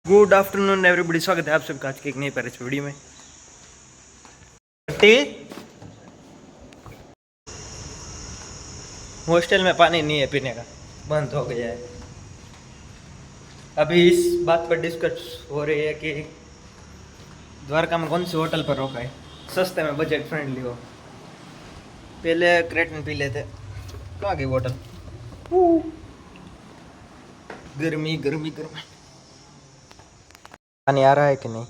Good afternoon everybody, स्वागत है आप सबका आज की एक नई पेरिस वीडियो में। हॉस्टल में पानी नहीं है पीने का, बंद हो गया है। अभी इस बात पर डिस्कस हो रही है कि द्वारका में कौन सी होटल पर रोका है सस्ते में, बजट फ्रेंडली हो। पहले क्रेटन पी लेते, कहाँ गई होटल? गर्मी गर्मी गर्मी। पानी आ रहा है कि नहीं?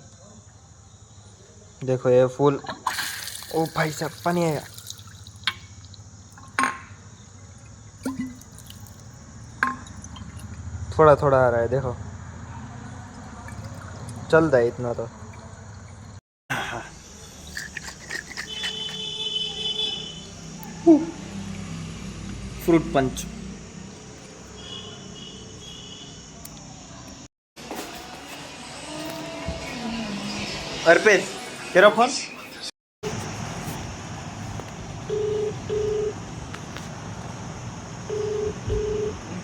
देखो ये फूल, ओ भाई साहब पानी आया। थोड़ा थोड़ा आ रहा है, देखो चलता है इतना तो। Fruit punch. अर्पित तेरा फोन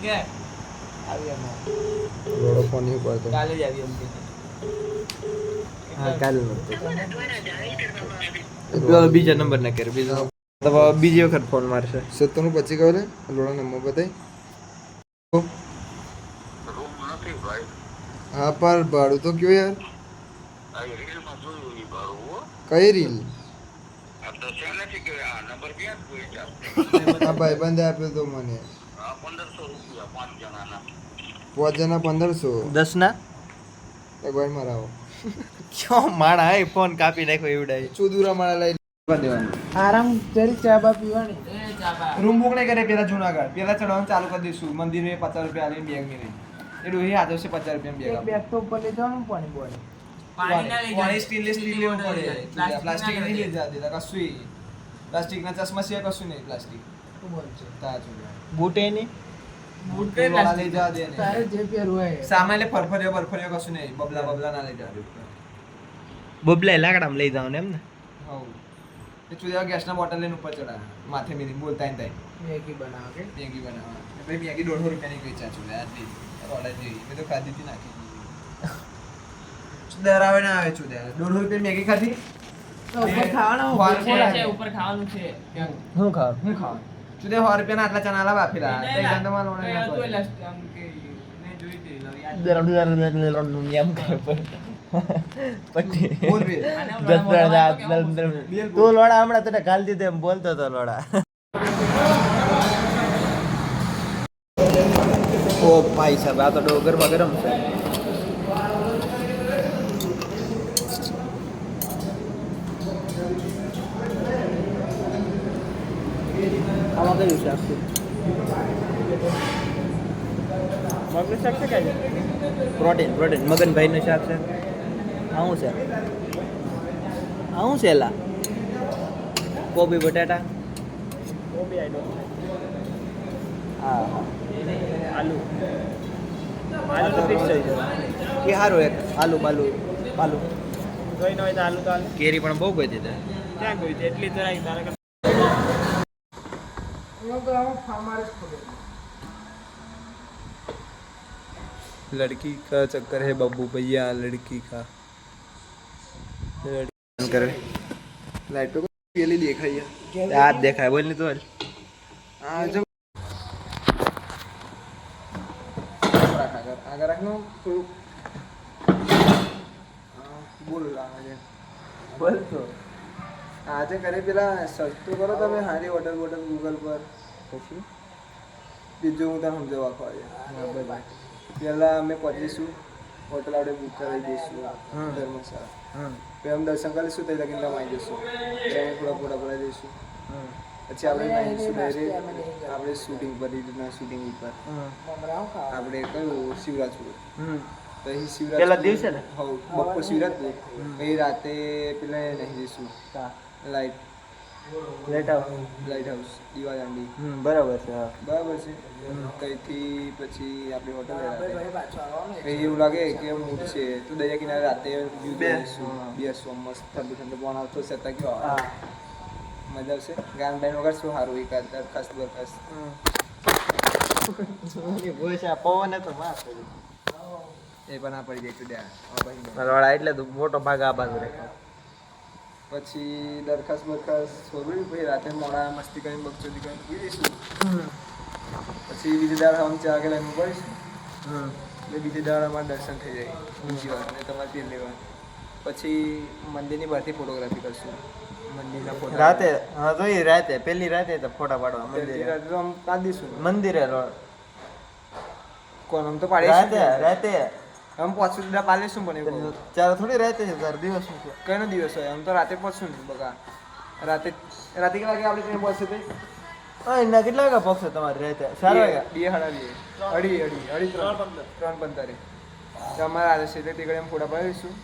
क्या है? फोन ही पर काले जावी हमके। हाँ काले नंबर પેલો બીજો નંબર ના કરે, બીજો તો બીજી વખત ફોન મારશે। 97 પછી કહો લે લોડા નંબર બતાય। હા પર ભાડું તો કયો યાર? કઈ રીલ? હા ભાઈ બંધ આપ્યો તો મને 5 જણા 1500। 10 ના એક વાર મરાવો। ક્યો માણા હે ફોન કાપી નાખ્યો એવડાય। ચુદુરા માળા લઈ દેવાનું। આરામ જરી ચા બા પીવાની। રૂમ બુક નહીં કરે, પેલા જુનાગઢ પેલા ચડવાનું ચાલુ કરી દઈશું। મંદિરે 50 રૂપિયા આલીને બેગ ની રહી એટલું એ હાથો છે 50 રૂપિયા બેગ। એક બેગ તો ઉપર લઈ જવાનું, પાણી બોલે પાણી ના લઈ જાય, સ્ટીનલેસ સ્ટીલ લેવું પડે, પ્લાસ્ટિક નહીં લઈ જતી કશું। પ્લાસ્ટિક ના ચશ્મા છે કશું નહીં, પ્લાસ્ટિક શું બોલ છે તાજુ બૂટે નહીં, બૂટ વાળા લઈ જવા દે ને। તારે જે પહેરવું હોય સામાન ફરફરિયો બરફરિયો કશું નહીં, બબલા બબલા ના લઈ જવા। બબલા લાકડામાં લઈ જવાનું એમ ને? હવ એ ચુદા ગેસના બોટલ લઈને ઉપર ચડા, માથે મીરી બોલતા ને તાઈ મેગી બનાવો કે મેગી બનાવવા। ભાઈ મેગી 150 રૂપિયાની વેચા ચુદા આટલી ઓર્ડર જોઈ મેં તો ખાધી હતી નાખી ચુદા આવે ના આવે ચુદા 150 રૂપિયા મેગી ખાધી તો ઉપર ખાવાનું ઉપર ખાવાનું છે હું ખાવ ચુદા 100 રૂપિયાના આટલા ચણા લાવ આપેલા તે ગંદમાં લોણે આમ કે મેં જોઈ હતી એમ કરે પટ્ટી બોલ બે 10 તું લોડા હમણાં તને ગાલ દીધે એમ બોલતો હતો લોડા। ઓ ભાઈ સાહેબ આ તો ગરમા ગરમ છે। આમાં કયું શાક છે? મગનું શાક છે કે પ્રોટીન મગનભાઈનું શાક છે। આવું છે એલા કોબી બટાટા કોબી આઈ ડોન્ટ હા આલુ તો ફિક્સ થઈ જાય એ સારું એક આલુ બાલુ જોઈ ન હોય તો આલુ તો આલુ કેરી પણ બહુ ગઈ હતી। ક્યાં ગઈ હતી એટલી તો તારે લોકો આમાં ફાર્માર ખોલે लड़की का चक्कर है बाबू भैया, लड़की का करे लाइटों को ये ले देखा ही है। हाथ देखा है बोल नहीं तो हाँ जब अगर रखना तो बोल रहा है बोल तो આજે કરે પેલા સર્ચ તો કરો તમે હારી હોટલ ગૂગલ પર, પછી બીજું હું તમને સમજાવવા ખવાય। પહેલાં અમે પહોંચીશું હોટલ આપણે બુક કરાવી દઈશું ધર્મશાળા, પછી અમે દર્શન કરીશું ત્યાં લગીને તમે આવી જશું, ત્યાં થોડા ફોટા પડાવી દઈશું, પછી આપણે નાહીશું ડાયરેક્ટ આપણે શૂટિંગ પર રીતના શૂટિંગ ઉપર આપણે કયું શિવરાજપુર તો અહીં શિવરાજ પેલા દિવસે ને હવ બપોર શિવરાજપુર પછી રાતે પેલા નહીં જઈશું લાઇટ હાઉસ દીવા દાંડી બરાબર છે હા બરાબર છે। ત્યાંથી પછી આપણી હોટલ પછી એવું લાગે કે મૂડ છે તો દરિયા કિનારે રાતે બેસવું મસ્ત ઠંડુ ઠંડુ પણ આવતો છતાં કેવો મજા આવશે। ગાન બાઈન વગર શું સારું એક દરખાસ્ત પવન તો માર એ પણ આ પડી જાય ચૂડ્યા આ ભાઈ મારવાડા એટલે તો મોટો ભાગ આ બાજુ રાખ્યો. પછી દરખાસ્ત બરખાસ્ત છોડવી પછી રાતે મોડા મસ્તી કરીને બગચોદી કરીને પી દઈશું. પછી બીજી દાડ હમ 4 વાગે લઈને પડીશું એટલે બીજી દાડ અમારે દર્શન થઈ જાય બીજી વાર અને તમારે તેલ લેવા. પછી મંદિરની બહારથી ફોટોગ્રાફી કરશું મંદિરના ફોટા રાતે હા તો એ રાતે પેલી રાતે તો ફોટા પાડવા પહેલી મંદિરે રાતે તો આમ પાડી દઈશું મંદિરે રોડ કોણ આમ તો પાડી રાતે રાતે આમ 5 સુધી પાડીશું પણ એવું ચાર થોડી રાતે છે તાર દિવસ શું છે કઈનો દિવસ હોય આમ તો રાતે પહોંચશું ને બકા રાતે રાતે કેટલા વાગે આપણે ટ્રેન પહોંચશે તે એના કેટલા વાગ્યા પગશે તમારે રાતે 4 વાગ્યા 3:15 તમારે આજે છે તે ઘડી ફોટા પાડીશું.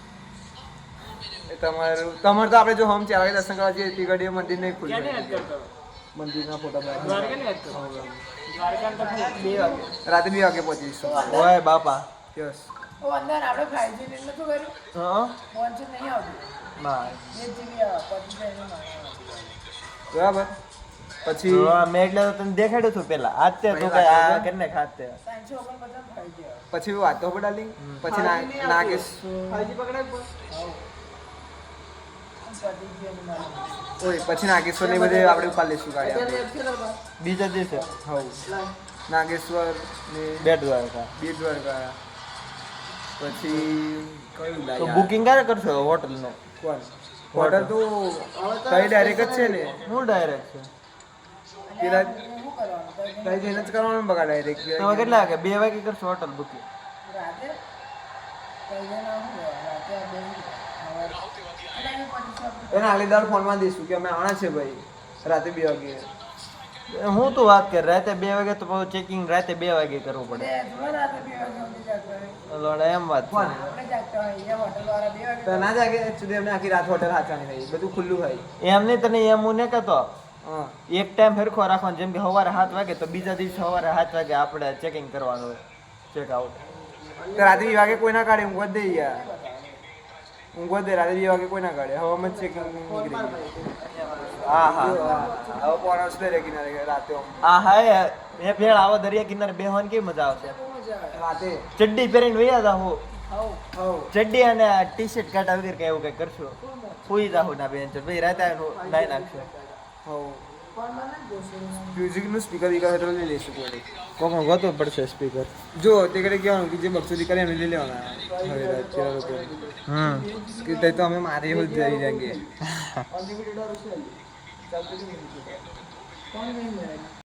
એ તમારે તો આપણે જો હમ 4 વાગે દર્શન કરવા જઈએ તે ઘડીએ મંદિર નહીં ખુલ્લું મંદિરના ફોટા પાડી રાતે 2 વાગે પહોંચીશું. ઓય બાપા યસ ઓ અંદર આપણે 5G નેટ નતું કર્યું હા પહોંચે નહીં આવતું ના 2 GB પછી બરાબર. પછી મેં એટલે તો તને દેખાડ્યું હતું પેલા આજ તે તું કઈ આ કરીને ખાતે 549 5G આવે પછી વાત તો પડાલી પછી નાગેશ ઓય પછી નાગેશ્વર ને બધે આપણે ઉપાડ લઈશું ગાડી આપણે. બીજા દિવસે હવ નાગેશ્વર ને બેટ દ્વારકા બેટ દ્વારકા પછી કયું તો લાયા બુકિંગ ક્યારે કરશો હોટલ નું કોણ હોટલ તો કઈ ડાયરેક્ટ જ છે ને હું ડાયરેક્ટ છે પેલા શું કરવાનું તો કઈ જઈને જ કરવાનું બગા ડાયરેક્ટ તમે કેટલા વાગે 2 વાગે કરશો હોટલ બુકિંગ રાતે કઈ ના હું રાતે આ બે એને આગલી દાડ ફોનમાં દઈશું કે અમે આણા છે ભાઈ રાતે 2 વાગે. હું તો વાત કર રાતે 2 વાગે તો ચેકિંગ રાતે 2 વાગે કરવું પડે રાતે 2 વાગે સુધી જાગતા હોય લોડા એમ વાત છે આપણે જાગતા હોય એ હોટલ વાળા 2 વાગે તો ના જાગે સુધી અમને આખી રાત હોટલ હાચવાની થઈ બધું ખુલ્લું હોય. એમ નહીં તને એમ હું ને કહેતો હા એક ટાઈમ ફેરખો રાખવાનો જેમ કે સવારે 7 વાગે તો બીજા દિવસે સવારે 7 વાગે આપણે ચેકિંગ કરવાનું હોય ચેક આઉટ તો રાતે 2 વાગે કોઈ ના કાઢે ઊંઘ જ દે યાર ઊંઘ જ દે રાતે 2 વાગે કોઈ ના કાઢે હવામાં ચેકિંગ નીકળી ગયું. હા હા હવે પોણસ દે કિનારે રાતે આમ. આ હા એ ભેળ આવો દરિયા કિનારે બેહવાની કેવી મજા આવશે રાતે ચડ્ડી પહેરીને વયા જાવ હવ ચડ્ડી અને ટી શર્ટ કાઢા વગર કઈ એવું કઈ કરશું સુઈ જાવ ના બેન ભાઈ રાતે આવીને નાઈ નાખશું હવ મ્યુઝિકનું સ્પીકર બીકર તો લઈ લઈશું કોઈ કોકનું ગોતવું પડશે સ્પીકર જો તે ઘરે કહેવાનું કે જે બક્ષુદી કરે એને લઈ લેવાના હવે અત્યારે લોકો કે તે તો અમે મારી એવું જ જઈ જાંગે